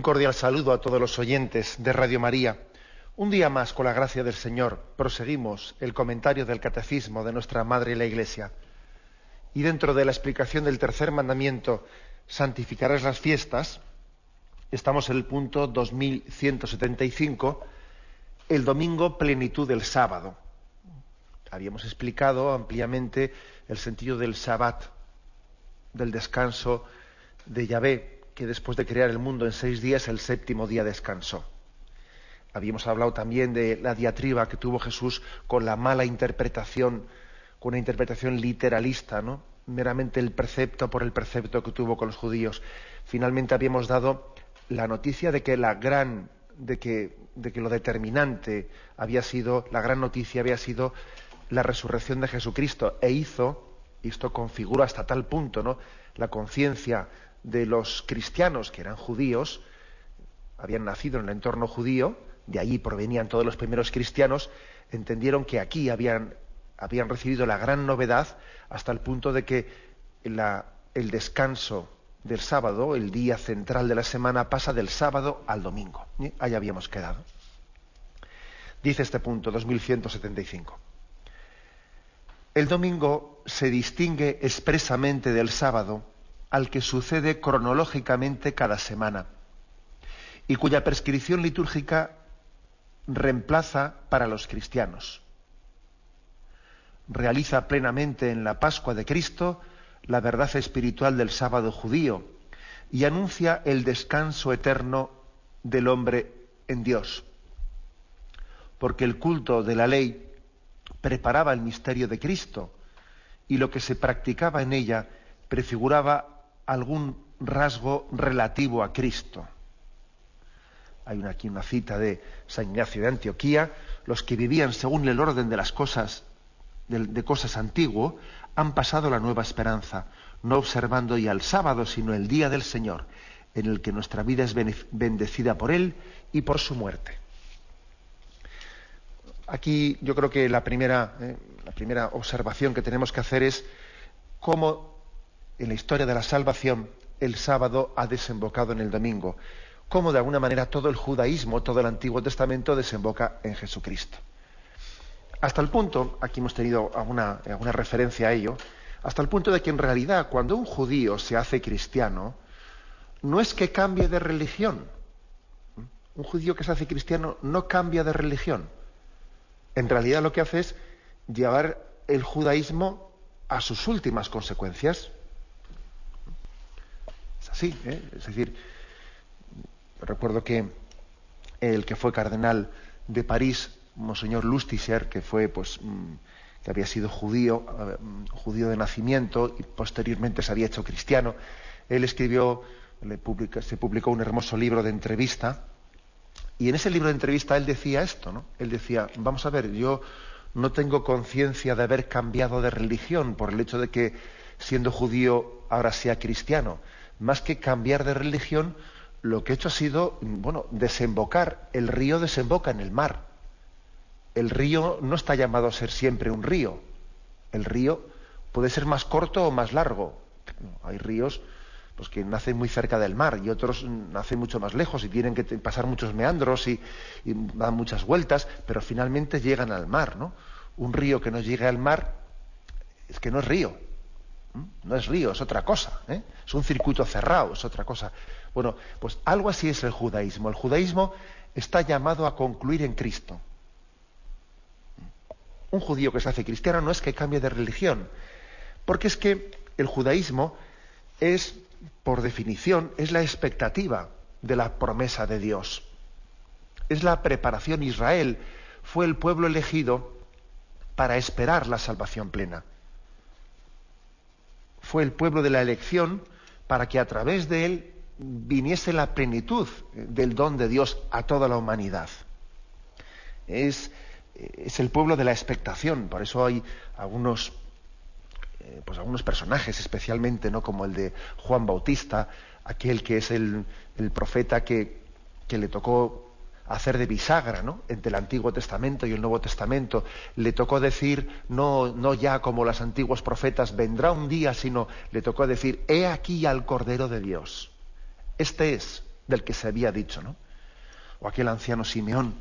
Un cordial saludo a todos los oyentes de Radio María. Un día más, con la gracia del Señor, proseguimos el comentario del Catecismo de nuestra Madre la Iglesia. Y dentro de la explicación del tercer mandamiento, santificarás las fiestas, estamos en el punto 2175, el domingo, plenitud del sábado. Habíamos explicado ampliamente el sentido del Sabbat, del descanso de Yahvé, que después de crear el mundo en 6 días, el séptimo día descansó. Habíamos hablado también de la diatriba que tuvo Jesús con la mala interpretación, con una interpretación literalista, ¿no? Meramente el precepto por el precepto que tuvo con los judíos. Finalmente habíamos dado la noticia de que lo determinante había sido, la gran noticia había sido la resurrección de Jesucristo, y esto configura hasta tal punto, ¿no?, la conciencia de los cristianos que eran judíos, habían nacido en el entorno judío, de allí provenían todos los primeros cristianos, entendieron que aquí habían recibido la gran novedad hasta el punto de que el descanso del sábado, el día central de la semana, pasa del sábado al domingo. Ahí habíamos quedado. Dice este punto, 2175. El domingo se distingue expresamente del sábado, al que sucede cronológicamente cada semana, y cuya prescripción litúrgica reemplaza para los cristianos. Realiza plenamente en la Pascua de Cristo la verdad espiritual del sábado judío y anuncia el descanso eterno del hombre en Dios. Porque el culto de la ley preparaba el misterio de Cristo y lo que se practicaba en ella prefiguraba algún rasgo relativo a Cristo. Hay aquí una cita de San Ignacio de Antioquía: los que vivían según el orden de las cosas, de cosas antiguo, han pasado la nueva esperanza, no observando ya el sábado, sino el día del Señor, en el que nuestra vida es bendecida por Él y por su muerte. Aquí yo creo que la primera observación que tenemos que hacer es cómo en la historia de la salvación el sábado ha desembocado en el domingo, cómo de alguna manera todo el judaísmo, todo el Antiguo Testamento desemboca en Jesucristo. Hasta el punto, aquí hemos tenido alguna referencia a ello, hasta el punto de que en realidad cuando un judío se hace cristiano, no es que cambie de religión. Un judío que se hace cristiano no cambia de religión. En realidad lo que hace es llevar el judaísmo a sus últimas consecuencias. Es así, ¿eh? Es decir, recuerdo que el que fue cardenal de París, Monseñor Lustiger, que había sido judío de nacimiento y posteriormente se había hecho cristiano, él se publicó un hermoso libro de entrevista, y en ese libro de entrevista él decía esto, ¿no? Él decía: vamos a ver, yo no tengo conciencia de haber cambiado de religión por el hecho de que, siendo judío, ahora sea cristiano. Más que cambiar de religión, lo que he hecho ha sido, desembocar. El río desemboca en el mar. El río no está llamado a ser siempre un río. El río puede ser más corto o más largo. Hay ríos que nacen muy cerca del mar y otros nacen mucho más lejos y tienen que pasar muchos meandros y dan muchas vueltas, pero finalmente llegan al mar, ¿no? Un río que no llegue al mar es que no es río. No es río, es otra cosa, ¿eh? Es un circuito cerrado, es otra cosa. Bueno, pues algo así es el judaísmo. El judaísmo está llamado a concluir en Cristo. Un judío que se hace cristiano no es que cambie de religión, porque es que el judaísmo es, por definición, es la expectativa de la promesa de Dios. Es la preparación. Israel fue el pueblo elegido para esperar la salvación plena. Fue el pueblo de la elección para que a través de él viniese la plenitud del don de Dios a toda la humanidad. Es el pueblo de la expectación. Por eso hay algunos personajes, especialmente, ¿no?, como el de Juan Bautista, aquel que es el profeta que le tocó hacer de bisagra, ¿no?, entre el Antiguo Testamento y el Nuevo Testamento. Le tocó decir, no ya como los antiguos profetas, vendrá un día, sino le tocó decir: he aquí al Cordero de Dios. Este es del que se había dicho, ¿no? O aquel anciano Simeón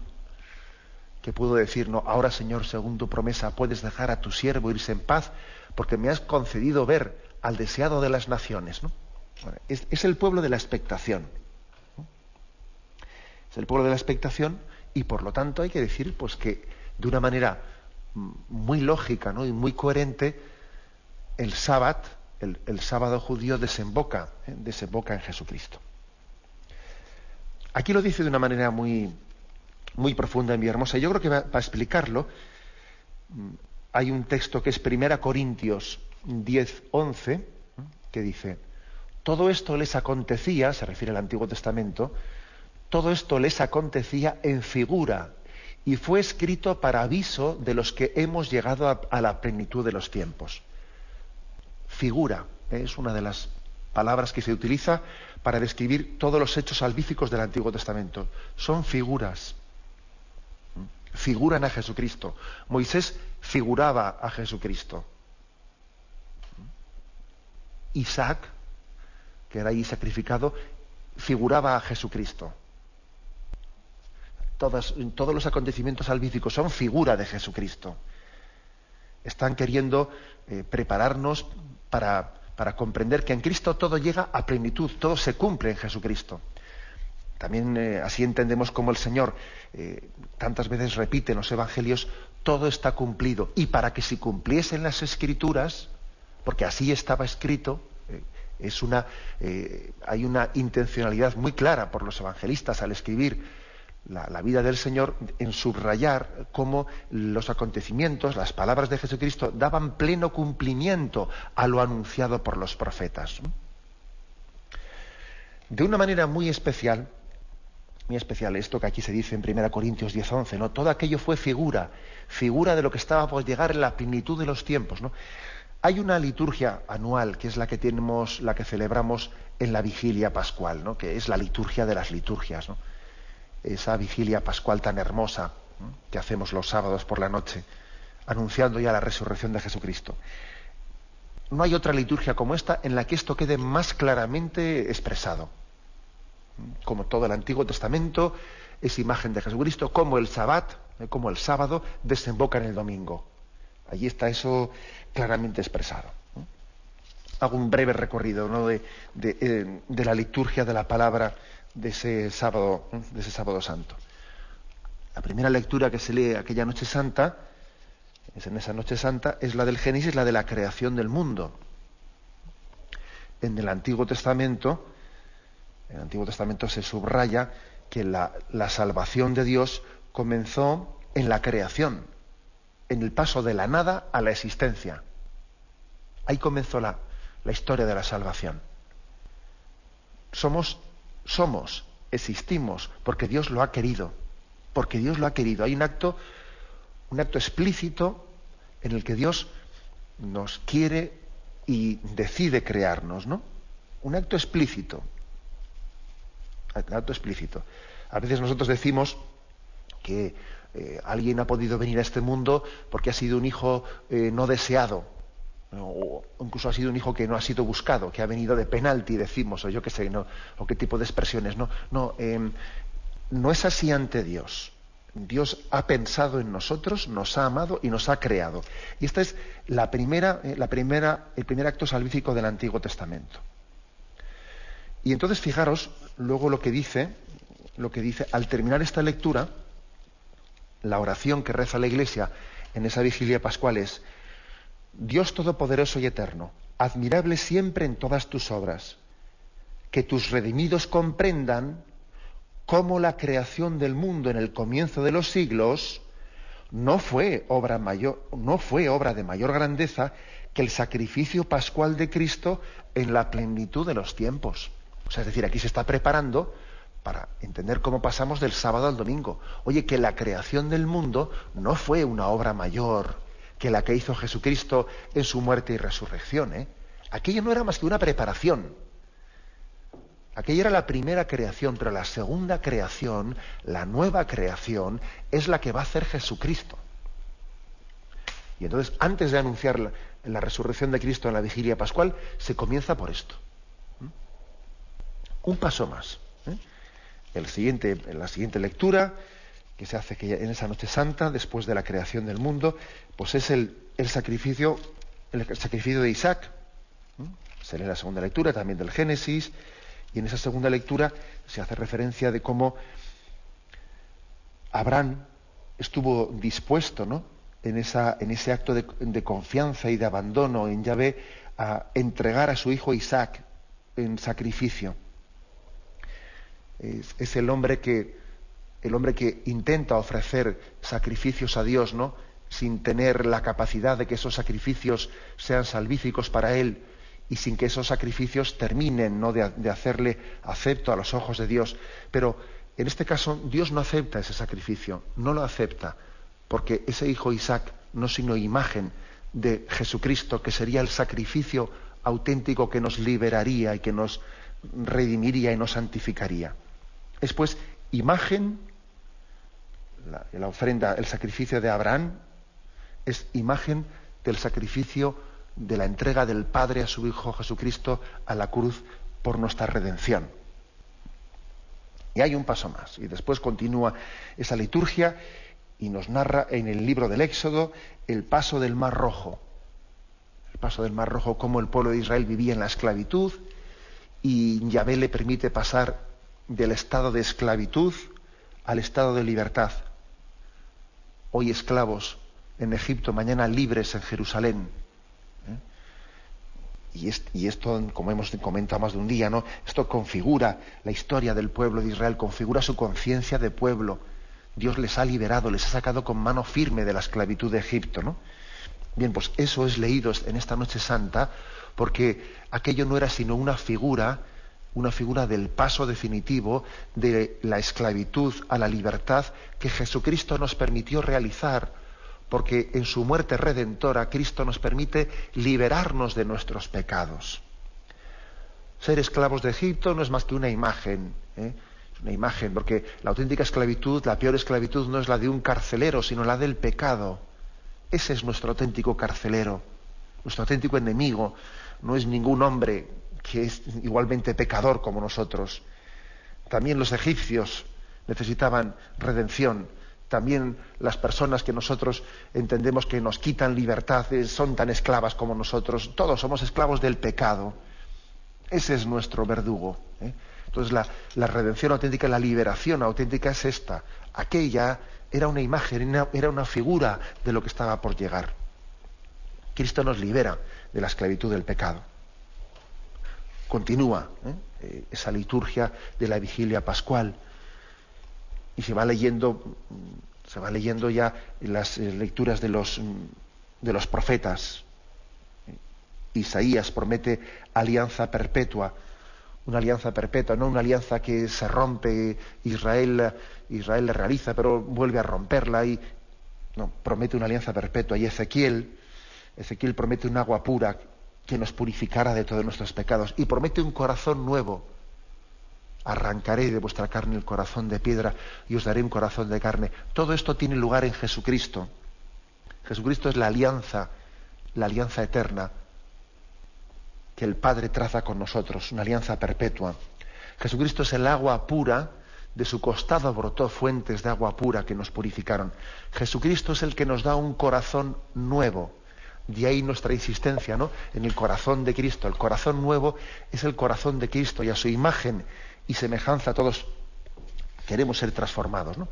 que pudo decir, no, ahora Señor, según tu promesa, puedes dejar a tu siervo irse en paz, porque me has concedido ver al deseado de las naciones, ¿no? Bueno, es el pueblo de la expectación, ¿no? Es el pueblo de la expectación, y por lo tanto hay que decir pues que de una manera muy lógica, ¿no?, y muy coherente, el sábado judío desemboca en Jesucristo. Aquí lo dice de una manera muy, muy profunda y muy hermosa. Yo creo que para explicarlo hay un texto que es 1 Corintios 10:11, que dice: todo esto les acontecía, se refiere al Antiguo Testamento, todo esto les acontecía en figura y fue escrito para aviso de los que hemos llegado a la plenitud de los tiempos. Figura es una de las palabras que se utiliza para describir todos los hechos salvíficos del Antiguo Testamento. Son figuras. Figuran a Jesucristo. Moisés figuraba a Jesucristo. Isaac, que era ahí sacrificado, figuraba a Jesucristo. Todos los acontecimientos salvíficos son figura de Jesucristo. Están queriendo prepararnos para comprender que en Cristo todo llega a plenitud, todo se cumple en Jesucristo. También así entendemos como el Señor tantas veces repite en los Evangelios, todo está cumplido. Y para que se cumpliesen las Escrituras, porque así estaba escrito, hay una intencionalidad muy clara por los evangelistas al escribir la vida del Señor, en subrayar cómo los acontecimientos, las palabras de Jesucristo daban pleno cumplimiento a lo anunciado por los profetas. De una manera muy especial esto que aquí se dice en 1 Corintios 10:11, ¿no? Todo aquello fue figura de lo que estaba por llegar en la plenitud de los tiempos, ¿no? Hay una liturgia anual que es la que celebramos en la vigilia pascual, ¿no?, que es la liturgia de las liturgias, ¿no? Esa vigilia pascual tan hermosa, ¿no?, que hacemos los sábados por la noche, anunciando ya la resurrección de Jesucristo. No hay otra liturgia como esta en la que esto quede más claramente expresado. Como todo el Antiguo Testamento es imagen de Jesucristo, como el Sabbat, como el sábado desemboca en el domingo. Allí está eso claramente expresado. Hago un breve recorrido, ¿no?, de la liturgia de la palabra de ese sábado santo. La primera lectura que se lee aquella noche santa, en esa noche santa, es la del Génesis, la de la creación del mundo. En el Antiguo Testamento se subraya que la salvación de Dios comenzó en la creación, en el paso de la nada a la existencia. Ahí comenzó la historia de la salvación. Somos, existimos, porque Dios lo ha querido. Hay un acto explícito en el que Dios nos quiere y decide crearnos, ¿no? Un acto explícito. A veces nosotros decimos que alguien ha podido venir a este mundo porque ha sido un hijo no deseado, o incluso ha sido un hijo que no ha sido buscado, que ha venido de penalti, decimos, o yo qué sé, ¿no?, o qué tipo de expresiones. No es así ante Dios. Dios ha pensado en nosotros, nos ha amado y nos ha creado. Y esta es el primer acto salvífico del Antiguo Testamento. Y entonces fijaros luego lo que dice al terminar esta lectura, la oración que reza la Iglesia en esa vigilia pascual es: Dios todopoderoso y eterno, admirable siempre en todas tus obras, que tus redimidos comprendan cómo la creación del mundo en el comienzo de los siglos no fue obra de mayor grandeza que el sacrificio pascual de Cristo en la plenitud de los tiempos. O sea, es decir, aquí se está preparando para entender cómo pasamos del sábado al domingo. Oye, que la creación del mundo no fue una obra mayor que la que hizo Jesucristo en su muerte y resurrección, ¿eh? Aquello no era más que una preparación. Aquella era la primera creación, pero la segunda creación, la nueva creación, es la que va a hacer Jesucristo. Y entonces, antes de anunciar la resurrección de Cristo en la vigilia pascual, se comienza por esto. Un paso más. la siguiente lectura que se hace en esa Noche Santa, después de la creación del mundo, pues es el sacrificio de Isaac. Se lee la segunda lectura también del Génesis, y en esa segunda lectura se hace referencia de cómo Abraham estuvo dispuesto, ¿no?, en ese acto de confianza y de abandono en Yahvé, a entregar a su hijo Isaac en sacrificio. Es el hombre que intenta ofrecer sacrificios a Dios, ¿no?, sin tener la capacidad de que esos sacrificios sean salvíficos para él y sin que esos sacrificios terminen, ¿no?, de hacerle acepto a los ojos de Dios. Pero en este caso Dios no acepta ese sacrificio, no lo acepta, porque ese hijo Isaac no es sino imagen de Jesucristo, que sería el sacrificio auténtico que nos liberaría y que nos redimiría y nos santificaría. Es pues imagen, la ofrenda, el sacrificio de Abraham, es imagen del sacrificio de la entrega del Padre a su Hijo Jesucristo a la cruz por nuestra redención. Y hay un paso más, y después continúa esa liturgia y nos narra en el libro del Éxodo el paso del Mar Rojo. El paso del Mar Rojo, cómo el pueblo de Israel vivía en la esclavitud y Yahvé le permite pasar del estado de esclavitud al estado de libertad. Hoy esclavos en Egipto, mañana libres en Jerusalén. Y esto, como hemos comentado más de un día, ¿no?, esto configura la historia del pueblo de Israel, configura su conciencia de pueblo. Dios les ha liberado, les ha sacado con mano firme de la esclavitud de Egipto, ¿no? Bien, pues eso es leído en esta Noche Santa, porque aquello no era sino una figura del paso definitivo de la esclavitud a la libertad que Jesucristo nos permitió realizar, porque en su muerte redentora Cristo nos permite liberarnos de nuestros pecados. Ser esclavos de Egipto no es más que una imagen, Es una imagen, porque la auténtica esclavitud, la peor esclavitud, no es la de un carcelero, sino la del pecado. Ese es nuestro auténtico carcelero, nuestro auténtico enemigo. No es ningún hombre que es igualmente pecador como nosotros. También los egipcios necesitaban redención. También las personas que nosotros entendemos que nos quitan libertad son tan esclavas como nosotros. Todos somos esclavos del pecado. Ese es nuestro verdugo. Entonces la redención auténtica, la liberación auténtica es esta. Aquella era una imagen, era una figura de lo que estaba por llegar. Cristo nos libera de la esclavitud del pecado. Continúa esa liturgia de la vigilia pascual y se va leyendo ya las lecturas de los profetas. Isaías promete alianza perpetua, una alianza perpetua, no una alianza que se rompe, Israel la realiza pero vuelve a romperla, promete una alianza perpetua. Y Ezequiel promete un agua pura que nos purificará de todos nuestros pecados, y promete un corazón nuevo. Arrancaré de vuestra carne el corazón de piedra y os daré un corazón de carne. Todo esto tiene lugar en Jesucristo. Jesucristo es la alianza eterna que el Padre traza con nosotros, una alianza perpetua. Jesucristo es el agua pura, de su costado brotó fuentes de agua pura que nos purificaron. Jesucristo es el que nos da un corazón nuevo. De ahí nuestra insistencia, ¿no?, en el corazón de Cristo. El corazón nuevo es el corazón de Cristo, y a su imagen y semejanza todos queremos ser transformados, ¿no?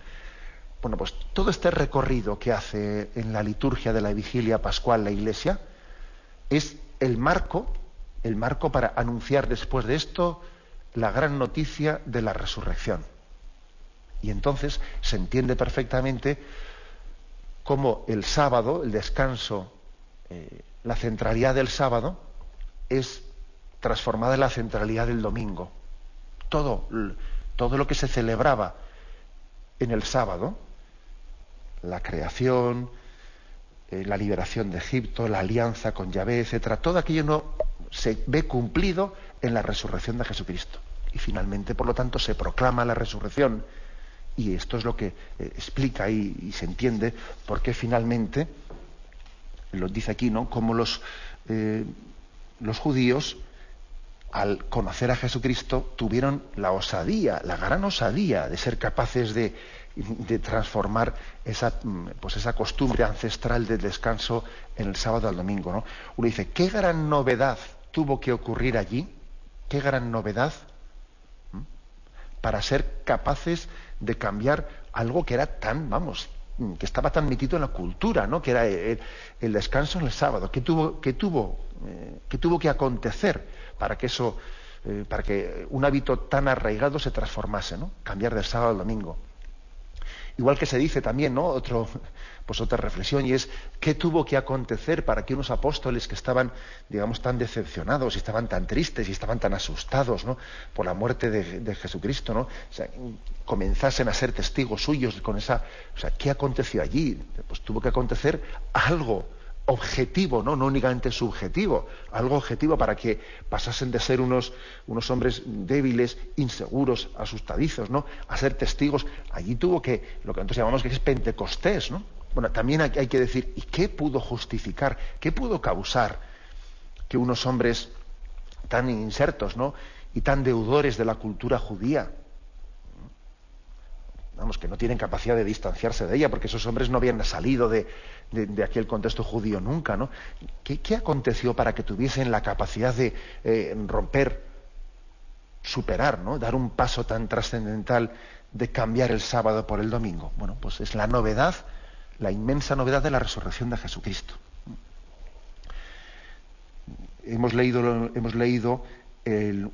Bueno, pues todo este recorrido que hace en la liturgia de la vigilia pascual la Iglesia es el marco para anunciar después de esto la gran noticia de la resurrección. Y entonces se entiende perfectamente cómo el sábado, el descanso, la centralidad del sábado es transformada en la centralidad del domingo. Todo lo que se celebraba en el sábado, la creación, la liberación de Egipto, la alianza con Yahvé, etcétera, todo aquello no se ve cumplido en la resurrección de Jesucristo. Y finalmente, por lo tanto, se proclama la resurrección. Y esto es lo que explica y se entiende por qué finalmente, lo dice aquí, ¿no?, como los judíos al conocer a Jesucristo, tuvieron la osadía, la gran osadía de ser capaces de transformar esa costumbre ancestral del descanso en el sábado al domingo, ¿no? Uno dice, ¿qué gran novedad tuvo que ocurrir allí? ¿Qué gran novedad? Para ser capaces de cambiar algo que era que estaba tan metido en la cultura, ¿no? Que era el descanso en el sábado. ¿Qué tuvo que acontecer para que para que un hábito tan arraigado se transformase, ¿no? Cambiar del sábado al domingo. Igual que se dice también, ¿no? Otra reflexión, y es qué tuvo que acontecer para que unos apóstoles que estaban, digamos, tan decepcionados y estaban tan tristes y estaban tan asustados, ¿no? Por la muerte de Jesucristo, ¿no? O sea, comenzasen a ser testigos suyos con esa. O sea, ¿qué aconteció allí? Pues tuvo que acontecer algo objetivo, no únicamente subjetivo, algo objetivo para que pasasen de ser unos hombres débiles, inseguros, asustadizos, ¿no? A ser testigos. Allí tuvo que, lo que nosotros llamamos que es Pentecostés, ¿no? Bueno, también hay que decir, ¿y qué pudo justificar, qué pudo causar que unos hombres tan insertos, ¿no? Y tan deudores de la cultura judía, que no tienen capacidad de distanciarse de ella, porque esos hombres no habían salido de aquel contexto judío nunca, ¿no? ¿Qué aconteció para que tuviesen la capacidad de romper, superar, ¿no? Dar un paso tan trascendental de cambiar el sábado por el domingo? Bueno, pues es la novedad, la inmensa novedad de la resurrección de Jesucristo. Hemos leído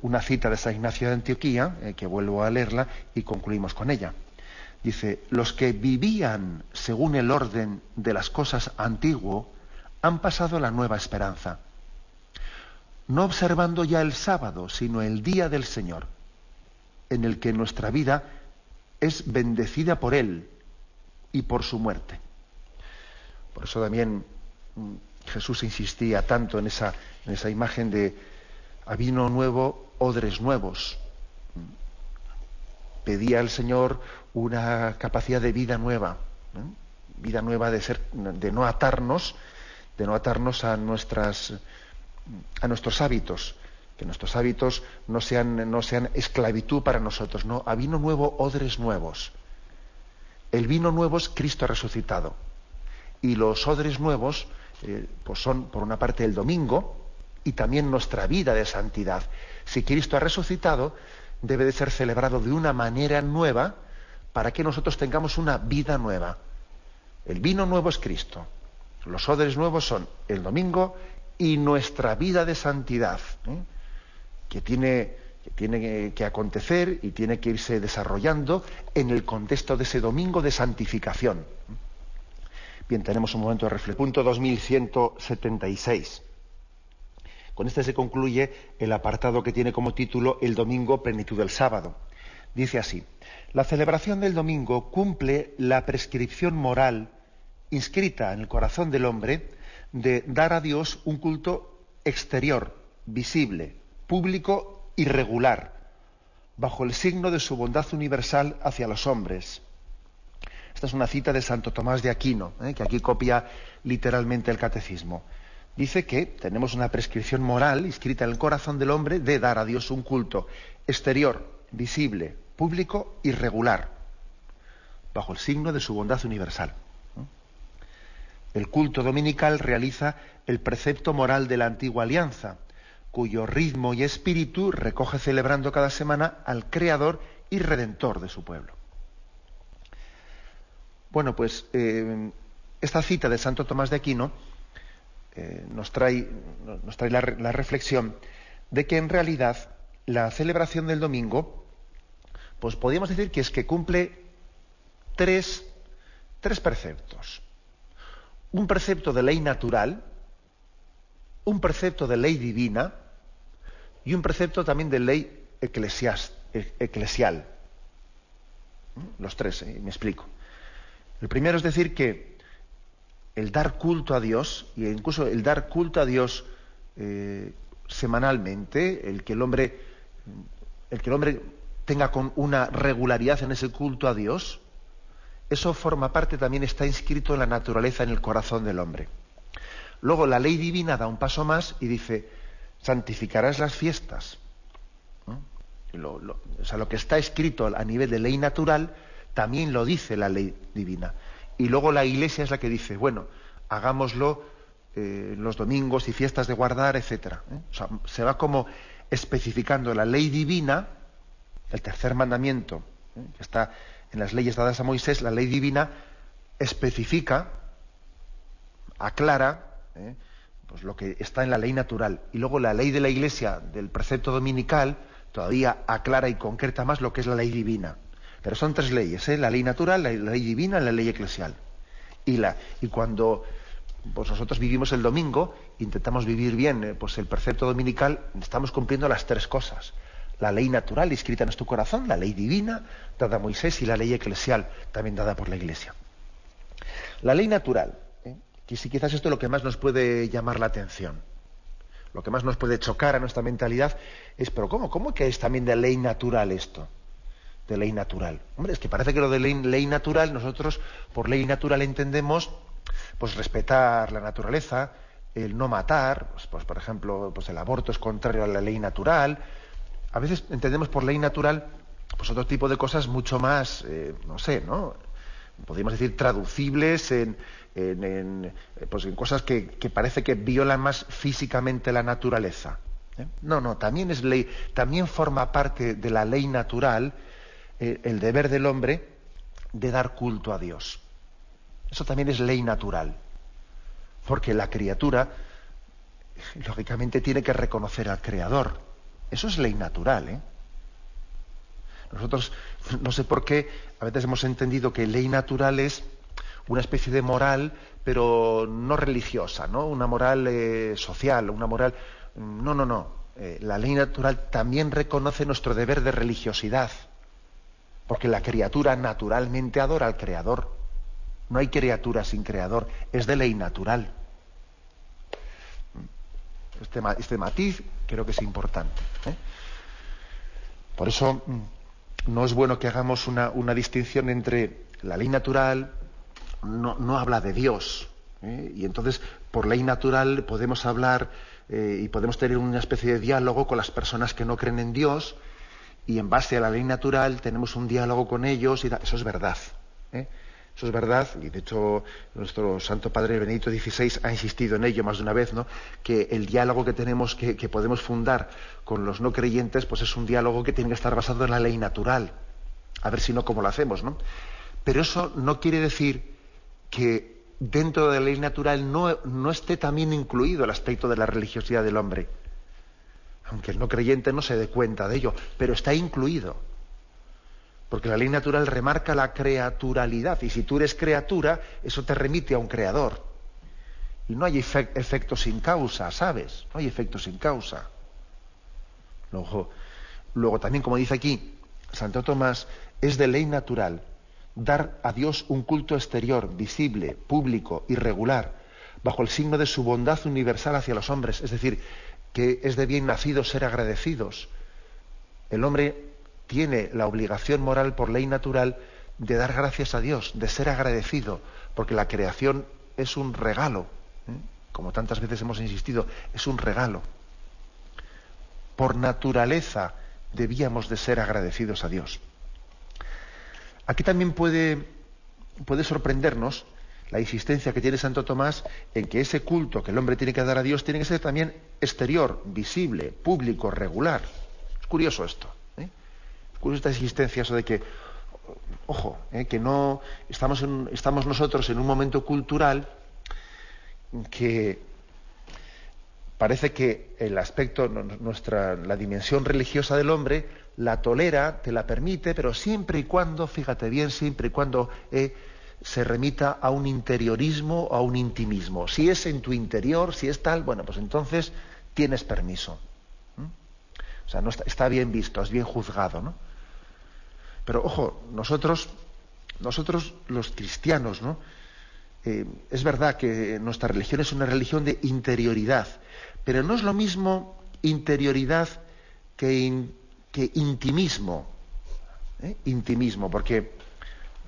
una cita de San Ignacio de Antioquía, que vuelvo a leerla y concluimos con ella. Dice, los que vivían según el orden de las cosas antiguo han pasado a la nueva esperanza, no observando ya el sábado, sino el día del Señor, en el que nuestra vida es bendecida por Él y por su muerte. Por eso también Jesús insistía tanto en esa imagen de a vino nuevo, odres nuevos. Pedía al Señor una capacidad de vida nueva, vida nueva de no atarnos a nuestros hábitos, que nuestros hábitos no sean esclavitud para nosotros, no, a vino nuevo, odres nuevos. El vino nuevo es Cristo resucitado, y los odres nuevos pues son, por una parte, el domingo y también nuestra vida de santidad. Si Cristo ha resucitado, debe de ser celebrado de una manera nueva para que nosotros tengamos una vida nueva. El vino nuevo es Cristo. Los odres nuevos son el domingo y nuestra vida de santidad, que tiene que acontecer y tiene que irse desarrollando en el contexto de ese domingo de santificación. Bien, tenemos un momento de reflexión. Punto 2176. Con este se concluye el apartado que tiene como título El domingo, plenitud del sábado. Dice así: la celebración del domingo cumple la prescripción moral inscrita en el corazón del hombre de dar a Dios un culto exterior, visible, público y regular, bajo el signo de su bondad universal hacia los hombres. Esta es una cita de Santo Tomás de Aquino, que aquí copia literalmente el catecismo. Dice que tenemos una prescripción moral inscrita en el corazón del hombre de dar a Dios un culto exterior, visible, público y regular, bajo el signo de su bondad universal. El culto dominical realiza el precepto moral de la antigua alianza, cuyo ritmo y espíritu recoge celebrando cada semana al Creador y Redentor de su pueblo. Bueno, pues esta cita de Santo Tomás de Aquino nos trae la reflexión de que en realidad la celebración del domingo, pues podríamos decir que es que cumple tres preceptos. Un precepto de ley natural, un precepto de ley divina y un precepto también de ley eclesial. Los tres, me explico. El primero es decir que el dar culto a Dios, e incluso el dar culto a Dios semanalmente, el que el hombre tenga con una regularidad en ese culto a Dios, eso forma parte, también está inscrito en la naturaleza, en el corazón del hombre. Luego la ley divina da un paso más y dice: santificarás las fiestas. o sea, lo que está escrito a nivel de ley natural, también lo dice la ley divina. Y luego la Iglesia es la que dice, bueno, hagámoslo los domingos y fiestas de guardar, etcétera. O sea, se va como especificando la ley divina, el tercer mandamiento, que está en las leyes dadas a Moisés, la ley divina especifica, aclara, pues lo que está en la ley natural. Y luego la ley de la Iglesia, del precepto dominical, todavía aclara y concreta más lo que es la ley divina. Pero son tres leyes, la ley natural, la ley divina y la ley eclesial. Y cuando pues nosotros vivimos el domingo, intentamos vivir bien pues el precepto dominical, estamos cumpliendo las tres cosas. La ley natural inscrita en nuestro corazón, la ley divina dada a Moisés y la ley eclesial también dada por la Iglesia. La ley natural, que si quizás esto es lo que más nos puede llamar la atención, lo que más nos puede chocar a nuestra mentalidad es, pero ¿cómo que es también de ley natural esto? De ley natural. Hombre, es que parece que lo de ley natural, nosotros por ley natural entendemos pues respetar la naturaleza, el no matar, pues por ejemplo, pues el aborto es contrario a la ley natural. A veces entendemos por ley natural pues otro tipo de cosas mucho más, no sé, ¿no? Podríamos decir traducibles en cosas que parece que violan más físicamente la naturaleza. No, también es ley, también forma parte de la ley natural el deber del hombre de dar culto a Dios. Eso también es ley natural, porque la criatura, lógicamente, tiene que reconocer al Creador. Eso es ley natural, Nosotros, no sé por qué, a veces hemos entendido que ley natural es una especie de moral, pero no religiosa, ¿no? Una moral social, una moral... No. La ley natural también reconoce nuestro deber de religiosidad, porque la criatura naturalmente adora al Creador. No hay criatura sin Creador, es de ley natural. Este matiz creo que es importante. Por eso no es bueno que hagamos una distinción entre la ley natural, no habla de Dios, y entonces por ley natural podemos hablar y podemos tener una especie de diálogo con las personas que no creen en Dios, y en base a la ley natural tenemos un diálogo con ellos, y eso es verdad. Eso es verdad, y de hecho nuestro Santo Padre Benedicto XVI ha insistido en ello más de una vez, ¿no? Que el diálogo que tenemos, que podemos fundar con los no creyentes, pues es un diálogo que tiene que estar basado en la ley natural. A ver si no, cómo lo hacemos, ¿no? Pero eso no quiere decir que dentro de la ley natural no esté también incluido el aspecto de la religiosidad del hombre. Aunque el no creyente no se dé cuenta de ello, pero está incluido. Porque la ley natural remarca la creaturalidad, y si tú eres criatura, eso te remite a un creador. Y no hay efecto sin causa, ¿sabes? No hay efecto sin causa. Luego también, como dice aquí Santo Tomás, es de ley natural dar a Dios un culto exterior, visible, público y regular, bajo el signo de su bondad universal hacia los hombres. Es decir, que es de bien nacidos ser agradecidos. El hombre tiene la obligación moral por ley natural de dar gracias a Dios, de ser agradecido, porque la creación es un regalo, como tantas veces hemos insistido, es un regalo. Por naturaleza debíamos de ser agradecidos a Dios. Aquí también puede sorprendernos la insistencia que tiene Santo Tomás en que ese culto que el hombre tiene que dar a Dios tiene que ser también exterior, visible, público, regular. Es curioso esto. Esta existencia, eso de que, ojo, que no estamos nosotros en un momento cultural que parece que el aspecto, la dimensión religiosa del hombre la tolera, te la permite, pero siempre y cuando, fíjate bien, siempre y cuando se remita a un interiorismo o a un intimismo. Si es en tu interior, si es tal, bueno, pues entonces tienes permiso. O sea, no está bien visto, es bien juzgado, ¿no? Pero ojo, nosotros los cristianos, ¿no? Es verdad que nuestra religión es una religión de interioridad, pero no es lo mismo interioridad que intimismo. Intimismo, porque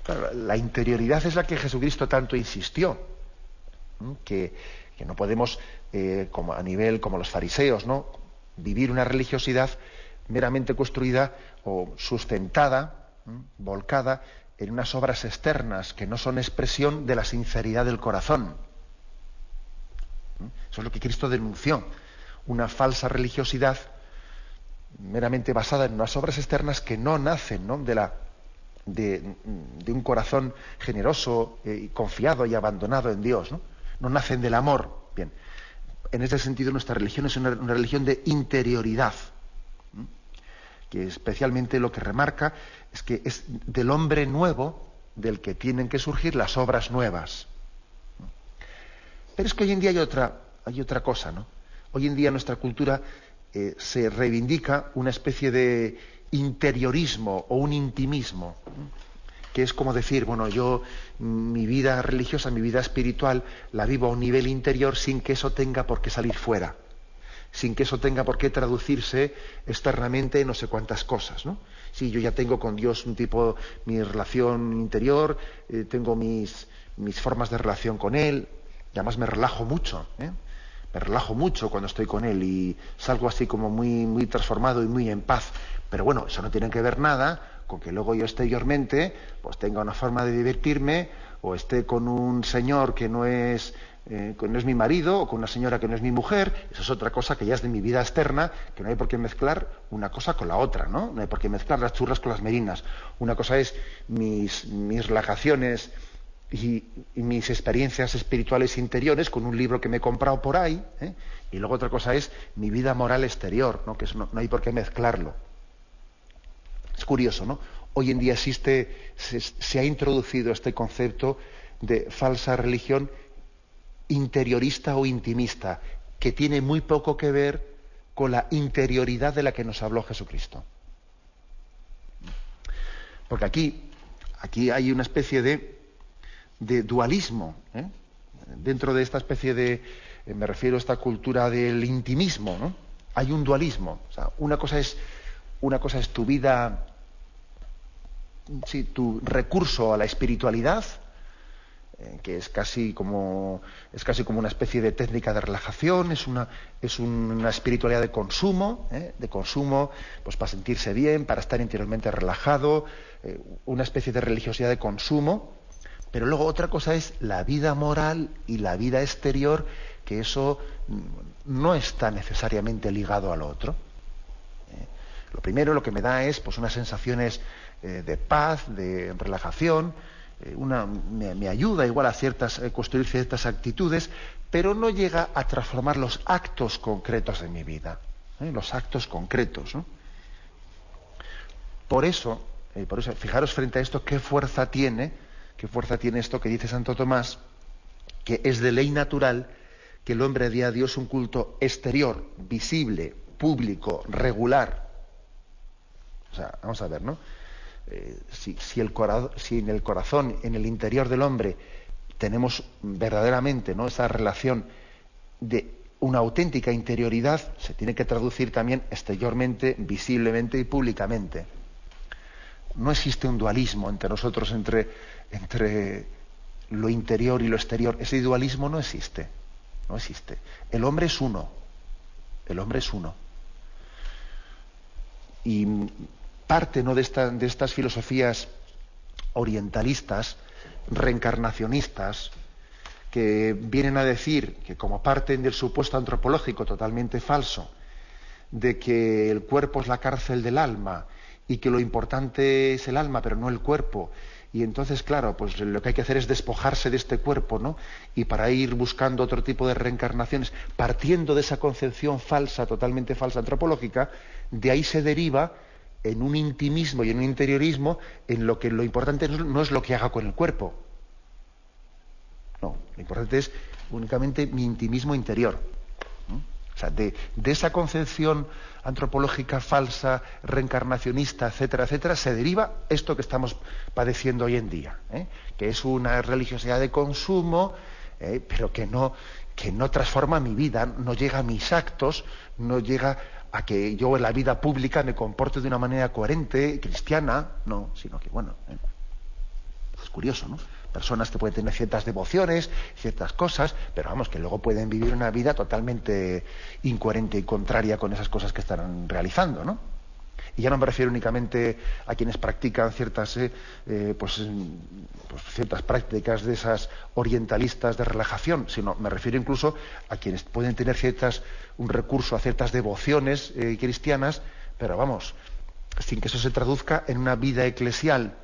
claro, la interioridad es la que Jesucristo tanto insistió, que no podemos, como a nivel como los fariseos, ¿no? Vivir una religiosidad meramente construida o sustentada, volcada en unas obras externas que no son expresión de la sinceridad del corazón. Eso es lo que Cristo denunció, una falsa religiosidad meramente basada en unas obras externas que no nacen, ¿no?, de un corazón generoso, confiado y abandonado en Dios, ¿no? No nacen del amor. Bien, en ese sentido nuestra religión es una religión de interioridad, que especialmente lo que remarca es que es del hombre nuevo del que tienen que surgir las obras nuevas. Pero es que hoy en día hay otra cosa, ¿no? Hoy en día nuestra cultura se reivindica una especie de interiorismo o un intimismo, que es como decir, bueno, yo mi vida religiosa, mi vida espiritual, la vivo a un nivel interior sin que eso tenga por qué salir fuera, sin que eso tenga por qué traducirse externamente en no sé cuántas cosas, ¿no? Sí, yo ya tengo con Dios mi relación interior, tengo mis formas de relación con Él, y además me relajo mucho, me relajo mucho cuando estoy con Él y salgo así como muy, muy transformado y muy en paz. Pero bueno, eso no tiene que ver nada con que luego yo exteriormente pues tenga una forma de divertirme o esté con un señor que no es mi marido o con una señora que no es mi mujer. Eso es otra cosa que ya es de mi vida externa, que no hay por qué mezclar una cosa con la otra, ¿no? No hay por qué mezclar las churras con las merinas. Una cosa es mis relajaciones y mis experiencias espirituales interiores con un libro que me he comprado por ahí, y luego otra cosa es mi vida moral exterior, ¿no? Que eso no hay por qué mezclarlo. Es curioso, ¿no? Hoy en día se ha introducido este concepto de falsa religión interiorista o intimista, que tiene muy poco que ver con la interioridad de la que nos habló Jesucristo. Porque aquí hay una especie de dualismo, dentro de esta especie me refiero a esta cultura del intimismo, ¿no? Hay un dualismo. O sea, una cosa es tu vida, sí, tu recurso a la espiritualidad, que es casi como una especie de técnica de relajación, es una espiritualidad de consumo, pues para sentirse bien, para estar interiormente relajado, una especie de religiosidad de consumo. Pero luego otra cosa es la vida moral y la vida exterior, que eso no está necesariamente ligado al otro. Lo primero, lo que me da es pues unas sensaciones de paz, de relajación, me ayuda igual a construir ciertas actitudes, pero no llega a transformar los actos concretos de mi vida, los actos concretos, ¿no? Por eso, fijaros frente a esto, qué fuerza tiene esto que dice Santo Tomás, que es de ley natural que el hombre dé a Dios un culto exterior, visible, público, regular. O sea, vamos a ver, ¿no? Si en el corazón, en el interior del hombre, tenemos verdaderamente, ¿no?, esa relación de una auténtica interioridad, se tiene que traducir también exteriormente, visiblemente y públicamente. No existe un dualismo entre nosotros, entre lo interior y lo exterior. Ese dualismo no existe. No existe. El hombre es uno. El hombre es uno. Y parte, ¿no?, de estas filosofías orientalistas, reencarnacionistas, que vienen a decir que, como parten del supuesto antropológico totalmente falso, de que el cuerpo es la cárcel del alma y que lo importante es el alma pero no el cuerpo, y entonces, claro, pues lo que hay que hacer es despojarse de este cuerpo, ¿no?, y para ir buscando otro tipo de reencarnaciones, partiendo de esa concepción falsa, totalmente falsa antropológica, de ahí se deriva en un intimismo y en un interiorismo en lo que lo importante no es lo que haga con el cuerpo. No, lo importante es únicamente mi intimismo interior. O sea, de esa concepción antropológica falsa, reencarnacionista, etcétera, etcétera, se deriva esto que estamos padeciendo hoy en día, que es una religiosidad de consumo, pero que no transforma mi vida, no llega a mis actos, no llega a que yo en la vida pública me comporte de una manera coherente, cristiana, no, sino que, bueno, es curioso, ¿no? Personas que pueden tener ciertas devociones, ciertas cosas, pero vamos, que luego pueden vivir una vida totalmente incoherente y contraria con esas cosas que están realizando, ¿no? Y ya no me refiero únicamente a quienes practican ciertas ciertas prácticas de esas orientalistas de relajación, sino me refiero incluso a quienes pueden tener un recurso a ciertas devociones cristianas, pero vamos, sin que eso se traduzca en una vida eclesial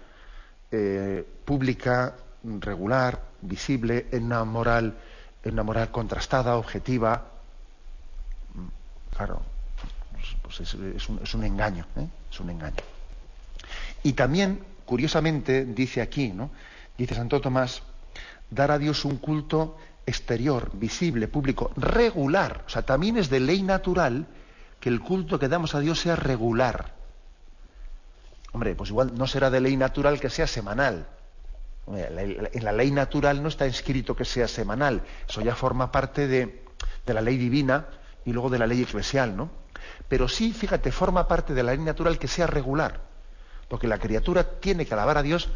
pública, regular, visible, en una moral contrastada, objetiva. Claro, pues es un engaño, ¿eh? Es un engaño. Y también, curiosamente, dice aquí, ¿no? Dice Santo Tomás, dar a Dios un culto exterior, visible, público, regular. O sea, también es de ley natural que el culto que damos a Dios sea regular. Hombre, pues igual no será de ley natural que sea semanal. En la ley natural no está escrito que sea semanal. Eso ya forma parte de la ley divina y luego de la ley eclesial, ¿no? Pero sí, fíjate, forma parte de la ley natural que sea regular. Porque la criatura tiene que alabar a Dios,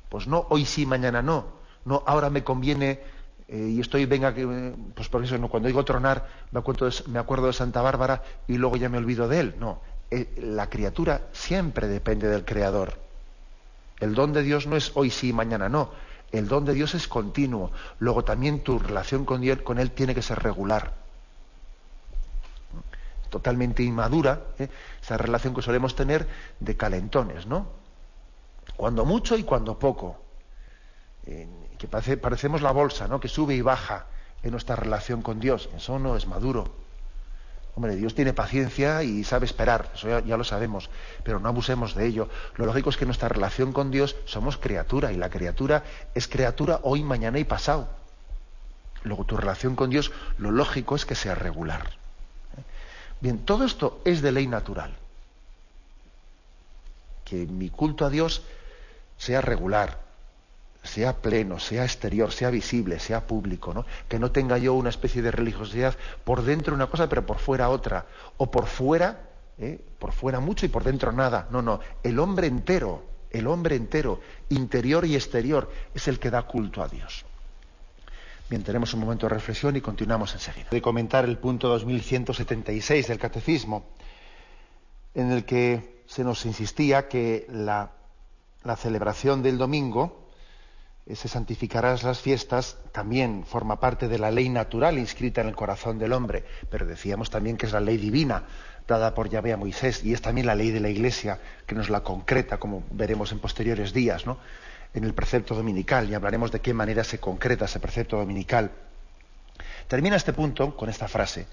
pues no hoy sí, mañana no. No, ahora me conviene y estoy, pues por eso no, cuando oigo tronar me acuerdo de Santa Bárbara y luego ya me olvido de él. No, la criatura siempre depende del Creador. El don de Dios no es hoy sí, mañana no. El don de Dios es continuo. Luego también tu relación con Él tiene que ser regular. Totalmente inmadura, esa relación que solemos tener de calentones, ¿no? Cuando mucho y cuando poco. Que parecemos la bolsa, ¿no? Que sube y baja en nuestra relación con Dios. Eso no es maduro. Hombre, Dios tiene paciencia y sabe esperar, eso ya lo sabemos, pero no abusemos de ello. Lo lógico es que nuestra relación con Dios somos criatura, y la criatura es criatura hoy, mañana y pasado. Luego tu relación con Dios, lo lógico es que sea regular. Bien, todo esto es de ley natural. Que mi culto a Dios sea regular, sea pleno, sea exterior, sea visible, sea público, ¿no? Que no tenga yo una especie de religiosidad por dentro una cosa, pero por fuera otra. O por fuera mucho y por dentro nada. No, el hombre entero, interior y exterior, es el que da culto a Dios. Bien, tenemos un momento de reflexión y continuamos enseguida. De comentar el punto 2176 del Catecismo, en el que se nos insistía que la celebración del domingo, ese santificarás las fiestas, también forma parte de la ley natural inscrita en el corazón del hombre, pero decíamos también que es la ley divina dada por Yahvé a Moisés, y es también la ley de la Iglesia que nos la concreta, como veremos en posteriores días, ¿no? En el precepto dominical, y hablaremos de qué manera se concreta ese precepto dominical. Termina este punto con esta frase: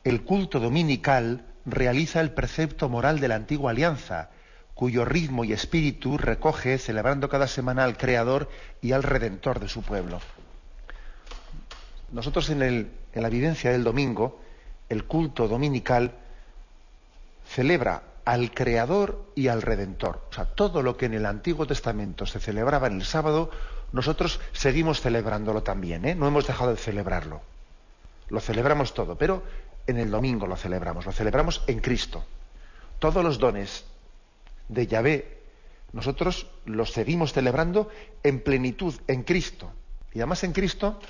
el culto dominical realiza el precepto moral de la antigua alianza, cuyo ritmo y espíritu recoge celebrando cada semana al Creador y al Redentor de su pueblo. Nosotros en la vivencia del domingo, el culto dominical celebra al Creador y al Redentor. O sea, todo lo que en el Antiguo Testamento se celebraba en el sábado, nosotros seguimos celebrándolo también, ¿eh? No hemos dejado de celebrarlo. Lo celebramos todo, pero en el domingo lo celebramos en Cristo. Todos los dones de Yahvé, nosotros los seguimos celebrando en plenitud, en Cristo. Y además en Cristo,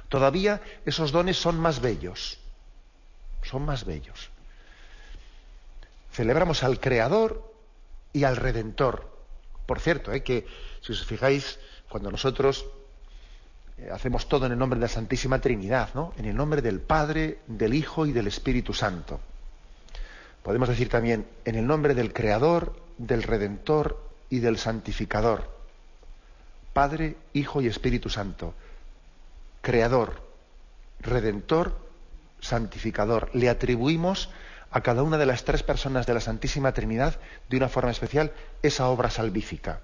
todavía esos dones son más bellos. Son más bellos. Celebramos al Creador y al Redentor. Por cierto, que si os fijáis, cuando nosotros hacemos todo en el nombre de la Santísima Trinidad, ¿no? En el nombre del Padre, del Hijo y del Espíritu Santo. Podemos decir también en el nombre del Creador, del Redentor y del Santificador. Padre, Hijo y Espíritu Santo. Creador, Redentor, Santificador. Le atribuimos a cada una de las tres personas de la Santísima Trinidad, de una forma especial, esa obra salvífica.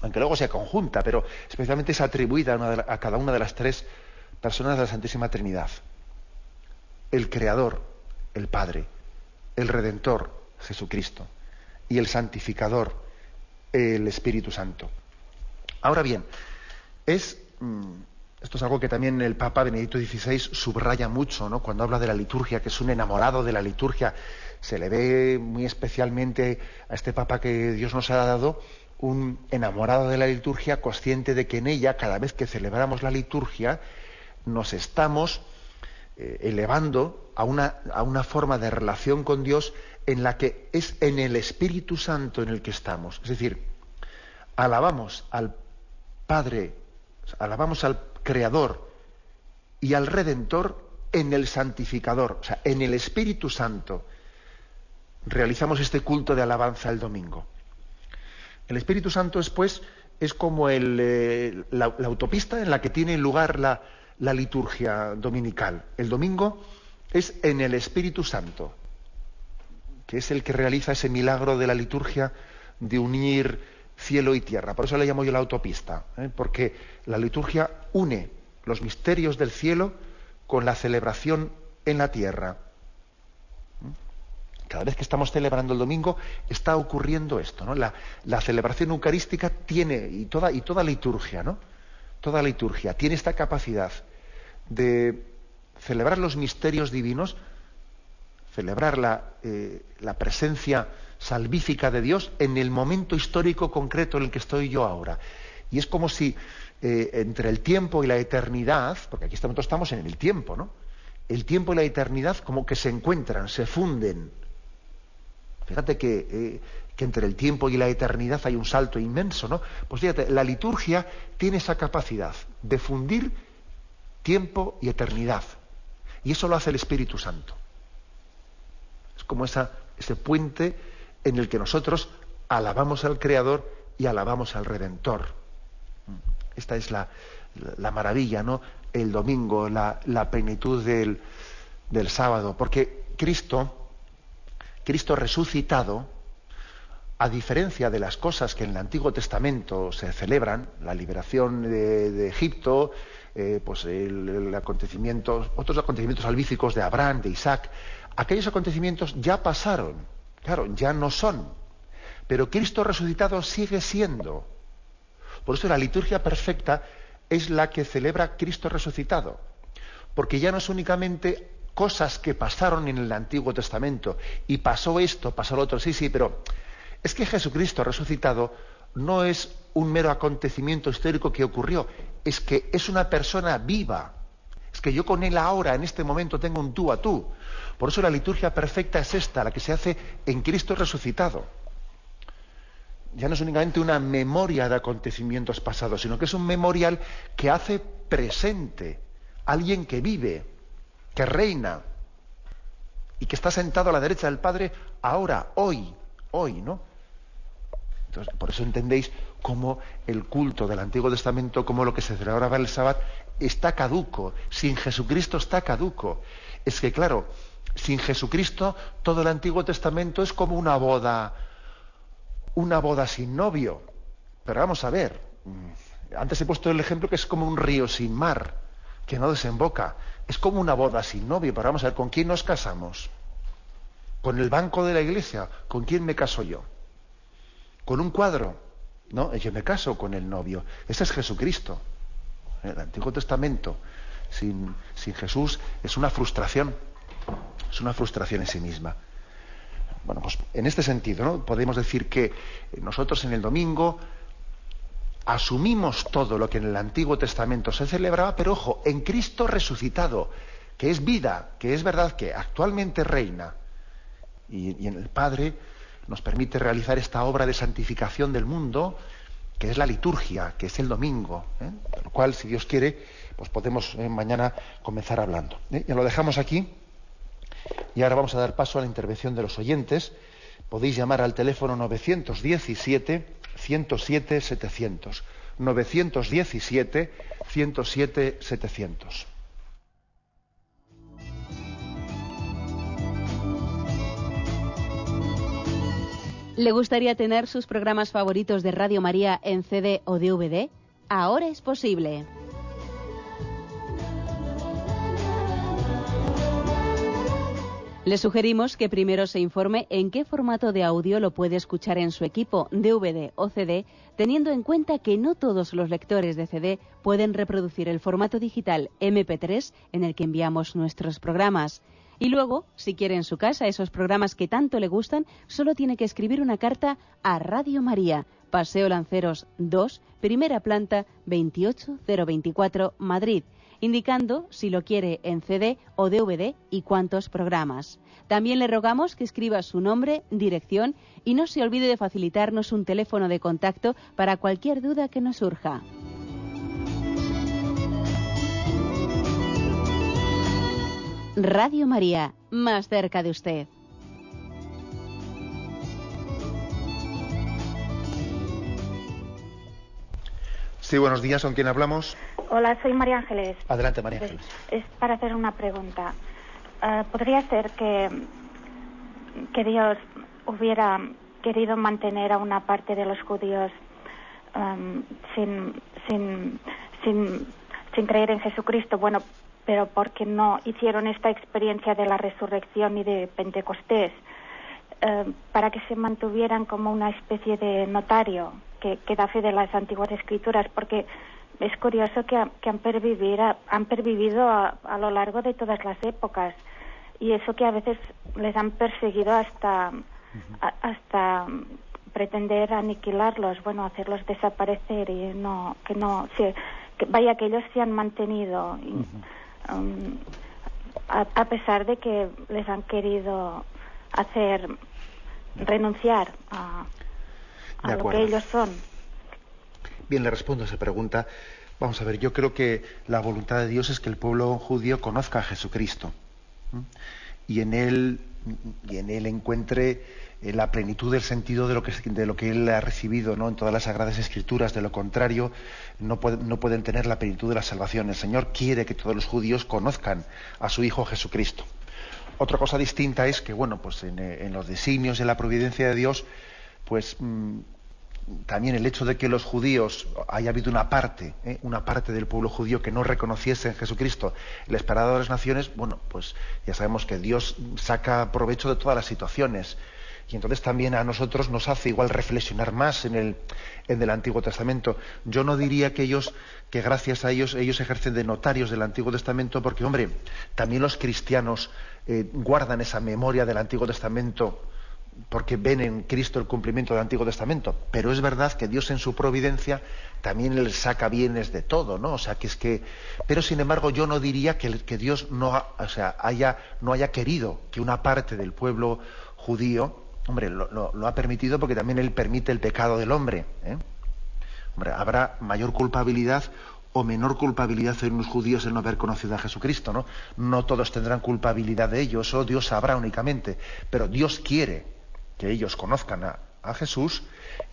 Aunque luego sea conjunta, pero especialmente es atribuida a cada una de las tres personas de la Santísima Trinidad. El Creador, el Padre; el Redentor, Jesucristo; y el Santificador, el Espíritu Santo. Ahora bien, esto es algo que también el Papa Benedicto XVI subraya mucho, ¿no? Cuando habla de la liturgia, que es un enamorado de la liturgia. Se le ve muy especialmente a este Papa que Dios nos ha dado, un enamorado de la liturgia, consciente de que en ella, cada vez que celebramos la liturgia, nos estamos elevando a una forma de relación con Dios en la que es en el Espíritu Santo en el que estamos. Es decir, alabamos al Padre, alabamos al Creador y al Redentor en el Santificador, o sea, en el Espíritu Santo. Realizamos este culto de alabanza el domingo. El Espíritu Santo después es como la autopista en la que tiene lugar la liturgia dominical. El domingo es en el Espíritu Santo, que es el que realiza ese milagro de la liturgia de unir cielo y tierra. Por eso le llamo yo la autopista, porque la liturgia une los misterios del cielo con la celebración en la tierra. Cada vez que estamos celebrando el domingo está ocurriendo esto, ¿no? La celebración eucarística tiene, y toda liturgia, ¿no? Toda liturgia tiene esta capacidad de celebrar los misterios divinos, celebrar la presencia salvífica de Dios en el momento histórico concreto en el que estoy yo ahora. Y es como si entre el tiempo y la eternidad, porque aquí estamos en el tiempo, ¿no? El tiempo y la eternidad como que se encuentran, se funden. Fíjate que entre el tiempo y la eternidad hay un salto inmenso, ¿no? Pues fíjate, la liturgia tiene esa capacidad de fundir tiempo y eternidad. Y eso lo hace el Espíritu Santo. Es como ese puente en el que nosotros alabamos al Creador y alabamos al Redentor. Esta es la maravilla, ¿no? El domingo, la plenitud del sábado, porque Cristo resucitado, a diferencia de las cosas que en el Antiguo Testamento se celebran, la liberación de Egipto, otros acontecimientos salvíficos de Abraham, de Isaac, aquellos acontecimientos ya pasaron, claro, ya no son, pero Cristo resucitado sigue siendo. Por eso la liturgia perfecta es la que celebra Cristo resucitado, porque ya no es únicamente cosas que pasaron en el Antiguo Testamento, y pasó esto, pasó lo otro, sí, pero es que Jesucristo resucitado no es un mero acontecimiento histórico que ocurrió, es que es una persona viva, es que yo con él ahora, en este momento, tengo un tú a tú. Por eso la liturgia perfecta es esta, la que se hace en Cristo resucitado. Ya no es únicamente una memoria de acontecimientos pasados, sino que es un memorial que hace presente a alguien que vive, que reina y que está sentado a la derecha del Padre ahora, hoy, ¿no? Entonces, por eso entendéis cómo el culto del Antiguo Testamento, cómo lo que se celebraba el sábado, está caduco. Sin Jesucristo está caduco. Es que, claro, sin Jesucristo todo el Antiguo Testamento es como una boda sin novio. Pero vamos a ver, antes he puesto el ejemplo que es como un río sin mar, que no desemboca. Es como una boda sin novio, pero vamos a ver, ¿con quién nos casamos? ¿Con el banco de la iglesia? ¿Con quién me caso yo? ¿Con un cuadro? No, yo me caso con el novio. Ese es Jesucristo. El Antiguo Testamento sin Jesús es una frustración en sí misma. Bueno, pues en este sentido, ¿no? Podemos decir que nosotros en el domingo asumimos todo lo que en el Antiguo Testamento se celebraba, pero ojo, en Cristo resucitado, que es vida, que es verdad, que actualmente reina, y en el Padre nos permite realizar esta obra de santificación del mundo, que es la liturgia, que es el domingo, de lo cual, si Dios quiere, pues podemos mañana comenzar hablando. Ya lo dejamos aquí, y ahora vamos a dar paso a la intervención de los oyentes. Podéis llamar al teléfono 917-107-700. 917-107-700. ¿Le gustaría tener sus programas favoritos de Radio María en CD o DVD? Ahora es posible. Le sugerimos que primero se informe en qué formato de audio lo puede escuchar en su equipo, DVD o CD, teniendo en cuenta que no todos los lectores de CD pueden reproducir el formato digital MP3 en el que enviamos nuestros programas. Y luego, si quiere en su casa esos programas que tanto le gustan, solo tiene que escribir una carta a Radio María, Paseo Lanceros 2, primera planta, 28024, Madrid. indicando si lo quiere en CD o DVD y cuántos programas. También le rogamos que escriba su nombre, dirección y no se olvide de facilitarnos un teléfono de contacto para cualquier duda que nos surja. Radio María, más cerca de usted. Sí, buenos días, ¿con quién hablamos? Hola, soy María Ángeles. Adelante, María Ángeles. Es para hacer una pregunta. ¿Podría ser que Dios hubiera querido mantener a una parte de los judíos sin creer en Jesucristo? Bueno, pero porque no hicieron esta experiencia de la resurrección y de Pentecostés, para que se mantuvieran como una especie de notario que da fe de las antiguas escrituras, porque es curioso que han pervivido a lo largo de todas las épocas, y eso que a veces les han perseguido hasta pretender aniquilarlos, bueno, hacerlos desaparecer, y que ellos se han mantenido a pesar de que les han querido hacer renunciar a lo que ellos son. Bien, le respondo a esa pregunta. Vamos a ver, yo creo que la voluntad de Dios es que el pueblo judío conozca a Jesucristo, y en él encuentre la plenitud del sentido de lo que él ha recibido, ¿no?, en todas las Sagradas Escrituras. De lo contrario, no pueden tener la plenitud de la salvación. El Señor quiere que todos los judíos conozcan a su Hijo Jesucristo. Otra cosa distinta es que, bueno, pues en los designios y en la providencia de Dios, pues también el hecho de que los judíos, haya habido una parte del pueblo judío que no reconociese en Jesucristo el esperado de las naciones, bueno, pues ya sabemos que Dios saca provecho de todas las situaciones, y entonces también a nosotros nos hace igual reflexionar más en el Antiguo Testamento. Yo no diría que gracias a ellos ejercen de notarios del Antiguo Testamento, porque, hombre, también los cristianos guardan esa memoria del Antiguo Testamento, porque ven en Cristo el cumplimiento del Antiguo Testamento. Pero es verdad que Dios en su providencia también les saca bienes de todo, ¿no? O sea, pero sin embargo yo no diría que Dios no haya querido que una parte del pueblo judío, hombre, lo ha permitido, porque también Él permite el pecado del hombre, Hombre, habrá mayor culpabilidad o menor culpabilidad en los judíos el no haber conocido a Jesucristo, ¿no? No todos tendrán culpabilidad de ello, eso Dios sabrá únicamente, pero Dios quiere que ellos conozcan a Jesús,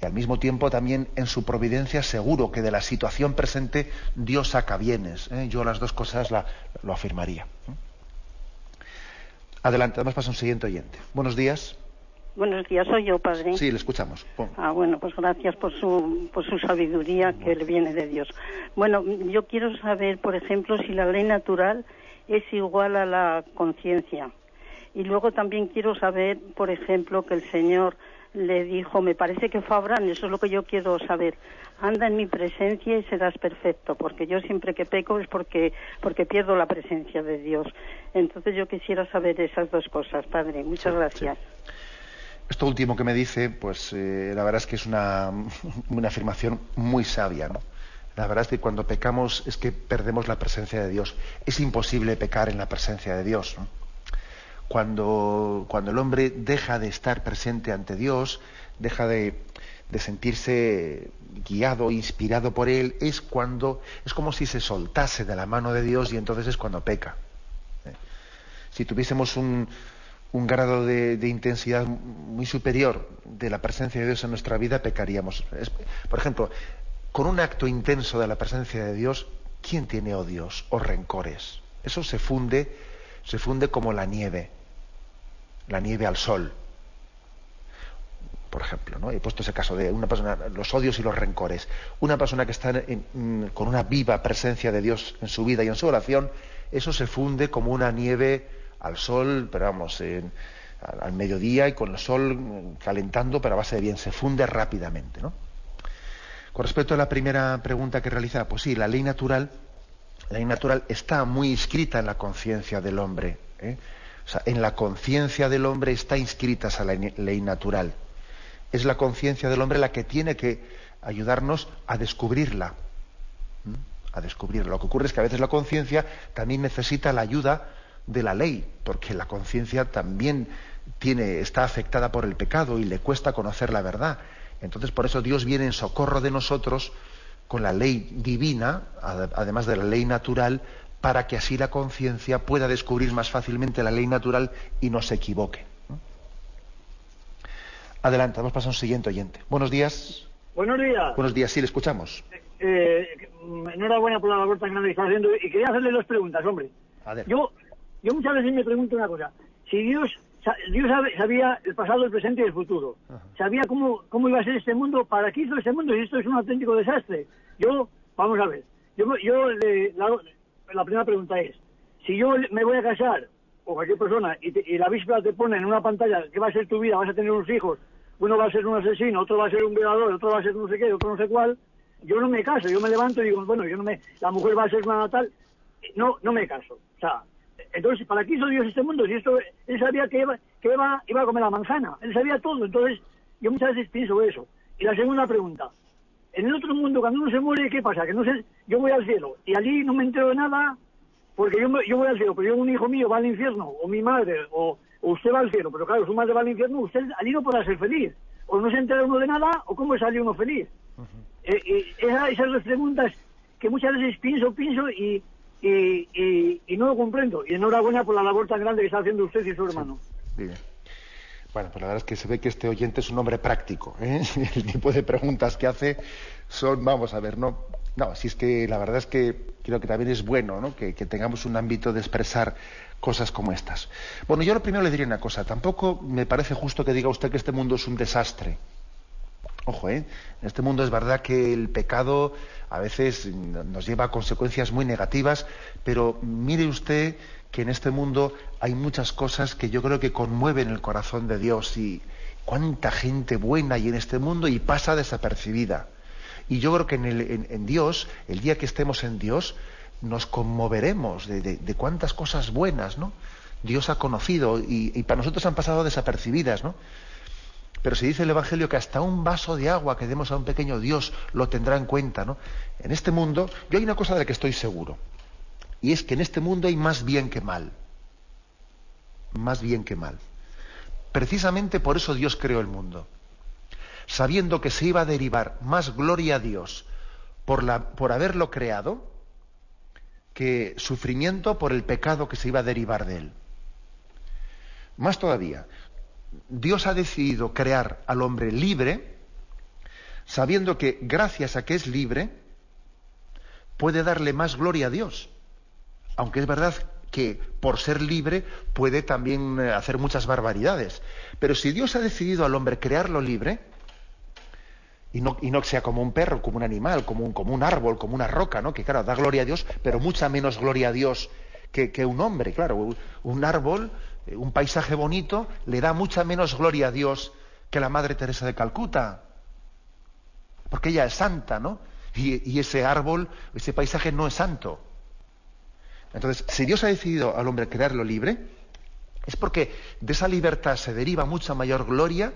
y al mismo tiempo también en su providencia seguro que de la situación presente Dios saca bienes, Yo las dos cosas lo afirmaría. Adelante, además pasa un siguiente oyente. Buenos días. Buenos días, soy yo, padre. Sí, le escuchamos. Bueno, pues gracias por su sabiduría, que le viene de Dios. Bueno, yo quiero saber, por ejemplo, si la ley natural es igual a la conciencia. Y luego también quiero saber, por ejemplo, que el Señor le dijo, me parece que fue a Abraham, eso es lo que yo quiero saber: anda en mi presencia y serás perfecto, porque yo siempre que peco es porque pierdo la presencia de Dios. Entonces yo quisiera saber esas dos cosas, padre. Muchas gracias. Sí. Esto último que me dice, pues la verdad es que es una afirmación muy sabia, ¿no? La verdad es que cuando pecamos es que perdemos la presencia de Dios. Es imposible pecar en la presencia de Dios, ¿no? Cuando el hombre deja de estar presente ante Dios, deja de sentirse guiado, inspirado por Él, es como si se soltase de la mano de Dios, y entonces es cuando peca. Si tuviésemos un grado de intensidad muy superior de la presencia de Dios en nuestra vida, pecaríamos. Por ejemplo, con un acto intenso de la presencia de Dios, ¿quién tiene odios o rencores? Eso se funde como la nieve al sol. Por ejemplo, ¿no? He puesto ese caso de una persona, los odios y los rencores. Una persona que está con una viva presencia de Dios en su vida y en su oración, eso se funde como una nieve al sol, pero vamos, al mediodía, y con el sol calentando, pero a base de bien, se funde rápidamente, ¿no? Con respecto a la primera pregunta que realizaba, pues sí, la ley natural está muy inscrita en la conciencia del hombre, O sea, en la conciencia del hombre está inscrita esa ley natural. Es la conciencia del hombre la que tiene que ayudarnos a descubrirla, a descubrirla. Lo que ocurre es que a veces la conciencia también necesita la ayuda de la ley, porque la conciencia también está afectada por el pecado y le cuesta conocer la verdad. Entonces, por eso Dios viene en socorro de nosotros con la ley divina, además de la ley natural, para que así la conciencia pueda descubrir más fácilmente la ley natural y no se equivoque. Adelante, vamos a pasar a un siguiente oyente. Buenos días. Buenos días. Buenos días, sí, le escuchamos. Enhorabuena por la labor tan grande que está haciendo, y quería hacerle 2 preguntas, hombre. A ver. Yo muchas veces me pregunto una cosa. Si Dios sabía el pasado, el presente y el futuro, ajá, sabía cómo iba a ser este mundo, ¿para qué hizo este mundo? Y esto es un auténtico desastre. Vamos a ver, la primera pregunta es, si yo me voy a casar, o cualquier persona, y la víspera te pone en una pantalla qué va a ser tu vida, vas a tener unos hijos, uno va a ser un asesino, otro va a ser un violador, otro va a ser no sé qué, otro no sé cuál, yo no me caso, yo me levanto y digo, bueno, la mujer va a ser una tal, no me caso. O sea, entonces, ¿para qué hizo Dios este mundo? Si esto, él sabía que iba a comer la manzana, él sabía todo. Entonces, yo muchas veces pienso eso. Y la segunda pregunta, en el otro mundo, cuando uno se muere, ¿qué pasa? Que no sé, yo voy al cielo y allí no me entero de nada, porque yo voy al cielo, pero un hijo mío va al infierno, o mi madre, o usted va al cielo, pero claro, su madre va al infierno, usted allí no podrá ser feliz. O no se entera uno de nada, o cómo sale uno feliz. Esas 2 preguntas que muchas veces pienso y no lo comprendo. Y enhorabuena por la labor tan grande que está haciendo usted y su hermano. Sí. Bien. Bueno, pues la verdad es que se ve que este oyente es un hombre práctico, ¿eh? El tipo de preguntas que hace son, vamos a ver, no, si es que la verdad es que creo que también es bueno, ¿no?, que tengamos un ámbito de expresar cosas como estas. Bueno, yo lo primero le diría una cosa, tampoco me parece justo que diga usted que este mundo es un desastre. Ojo, en este mundo es verdad que el pecado a veces nos lleva a consecuencias muy negativas, pero mire usted que en este mundo hay muchas cosas que yo creo que conmueven el corazón de Dios, y cuánta gente buena hay en este mundo y pasa desapercibida. Y yo creo que en Dios, el día que estemos en Dios, nos conmoveremos de cuántas cosas buenas, ¿no?, Dios ha conocido y para nosotros han pasado desapercibidas, ¿no? Pero se dice el Evangelio que hasta un vaso de agua que demos a un pequeño Dios lo tendrá en cuenta, ¿no? En este mundo, yo hay una cosa de la que estoy seguro, y es que en este mundo hay más bien que mal. Más bien que mal. Precisamente por eso Dios creó el mundo, sabiendo que se iba a derivar más gloria a Dios por haberlo creado que sufrimiento por el pecado que se iba a derivar de él. Más todavía, Dios ha decidido crear al hombre libre, sabiendo que gracias a que es libre puede darle más gloria a Dios, aunque es verdad que por ser libre puede también hacer muchas barbaridades. Pero si Dios ha decidido al hombre crearlo libre, y no que sea como un perro, como un animal, como un árbol, como una roca, ¿no?, que claro, da gloria a Dios, pero mucha menos gloria a Dios que un hombre. Claro, un árbol, un paisaje bonito, le da mucha menos gloria a Dios que la Madre Teresa de Calcuta, porque ella es santa, ¿no? Y ese árbol, ese paisaje no es santo. Entonces, si Dios ha decidido al hombre crearlo libre, es porque de esa libertad se deriva mucha mayor gloria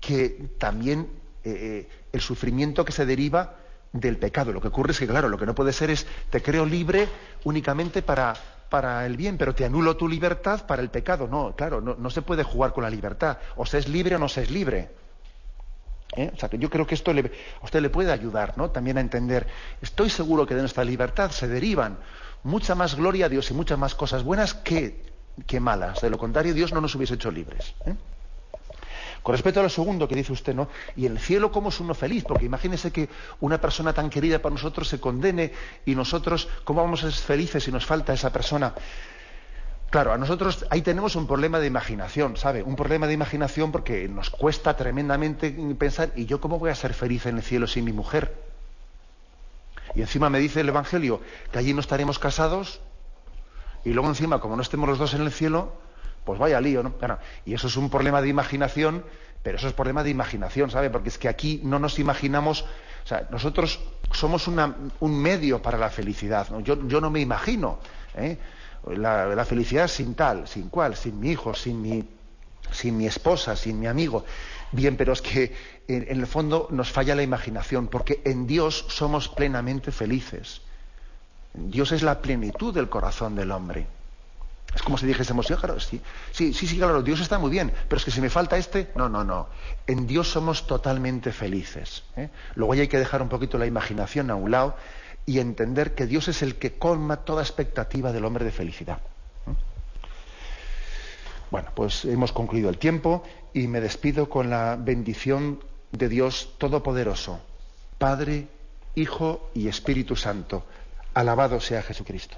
que también el sufrimiento que se deriva del pecado. Lo que ocurre es que, claro, lo que no puede ser es, te creo libre únicamente para el bien, pero te anulo tu libertad para el pecado. No, claro, no se puede jugar con la libertad. O se es libre o no se es libre. O sea, que yo creo que esto a usted le puede ayudar, ¿no?, también a entender. Estoy seguro que de nuestra libertad se derivan mucha más gloria a Dios y muchas más cosas buenas que malas. De lo contrario, Dios no nos hubiese hecho libres. Con respecto a lo segundo que dice usted, ¿no?, y el cielo, ¿cómo es uno feliz? Porque imagínese que una persona tan querida para nosotros se condene, y nosotros, ¿cómo vamos a ser felices si nos falta esa persona? Claro, a nosotros ahí tenemos un problema de imaginación, ¿sabe? Un problema de imaginación porque nos cuesta tremendamente pensar, ¿y yo cómo voy a ser feliz en el cielo sin mi mujer? Y encima me dice el Evangelio que allí no estaremos casados, y luego encima, como no estemos los dos en el cielo, pues vaya lío, ¿no? Bueno, y eso es un problema de imaginación, pero eso es problema de imaginación, ¿sabe? Porque es que aquí no nos imaginamos, o sea, nosotros somos un medio para la felicidad, ¿no? Yo no me imagino, la felicidad sin tal, sin cual, sin mi hijo, sin mi esposa, sin mi amigo. Bien, pero es que en el fondo nos falla la imaginación, porque en Dios somos plenamente felices. Dios es la plenitud del corazón del hombre. Es como si dijésemos, sí, claro, sí, claro, Dios está muy bien, pero es que si me falta no. En Dios somos totalmente felices. Luego ya hay que dejar un poquito la imaginación a un lado y entender que Dios es el que colma toda expectativa del hombre de felicidad. Bueno, pues hemos concluido el tiempo y me despido con la bendición de Dios Todopoderoso, Padre, Hijo y Espíritu Santo. Alabado sea Jesucristo.